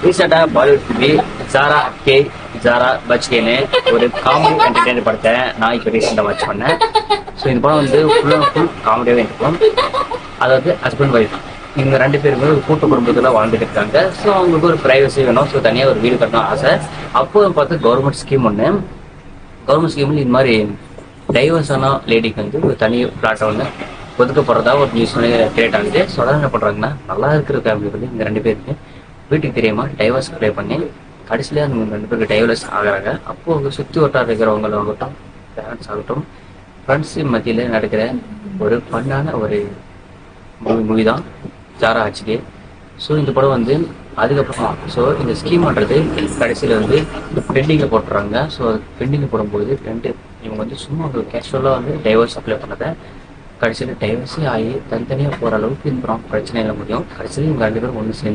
ரீசெண்டாக Bollywood movie ஜாரா K ஜாரா பச்கேன்னு ஒரு comedy entertainer படத்தை நான் இப்போ ரீசெண்டாக வாட்ச் பண்ணேன். ஸோ இந்த படம் வந்து ஃபுல் காமெடியாகவே இருக்கும். அதாவது ஹஸ்பண்ட் ஒய்ஃப் இவங்க 2 பேருமே ஒரு கூட்டு குடும்பத்தில் வாழ்ந்துட்டு இருக்காங்க. ஸோ அவங்களுக்கு ஒரு ப்ரைவசி வேணும். ஸோ தனியாக ஒரு வீடு கட்டணும் ஆசை. அப்போ பார்த்து கவர்மெண்ட் ஸ்கீம் ஸ்கீமில் இந்த மாதிரி டைவர்ஸான லேடிக்கு வந்து ஒரு தனி பிளாட்டை ஒன்று ஒதுக்கப்படுறதா ஒரு நியூஸ் கிரியேட் ஆகுது. ஸோ அதான் என்ன பண்ணுறாங்கன்னா, நல்லா இருக்கிற ஃபேமிலி வந்து இந்த 2 பேருக்கு வீட்டுக்கு தெரியாம டைவர்ஸ் அப்ளை பண்ணி கடைசியிலே அந்த 2 பேருக்கு டைவர்ஸ் ஆகிறாங்க. அப்போது சுற்றி வட்டார இருக்கிறவங்களாகட்டும், பேரண்ட்ஸ் ஆகட்டும், ஃப்ரெண்ட்ஸ் மத்தியில் நடக்கிற ஒரு ஃபன்னான ஒரு மூவி தான் ஜாரா ஹச்கே. ஸோ இந்த படம் வந்து அதுக்கப்புறம் இந்த ஸ்கீம்ன்றது கடைசியில் வந்து பெண்டிங்கில் போட்டுறாங்க. ஸோ பெண்டிங்கில் போடும்போது இவங்க வந்து சும்மா ஒரு கேஷுவலாக வந்து டைவர்ஸ் அப்ளை பண்ணதை கடைசியில் டைவர்ஸே ஆகி தனித்தனியாக போகிற அளவுக்கு இந்த படம் பிரச்சனையில் முடியும். கடைசியில் இவங்க 2 பேரும் ஒன்று சேர்ந்து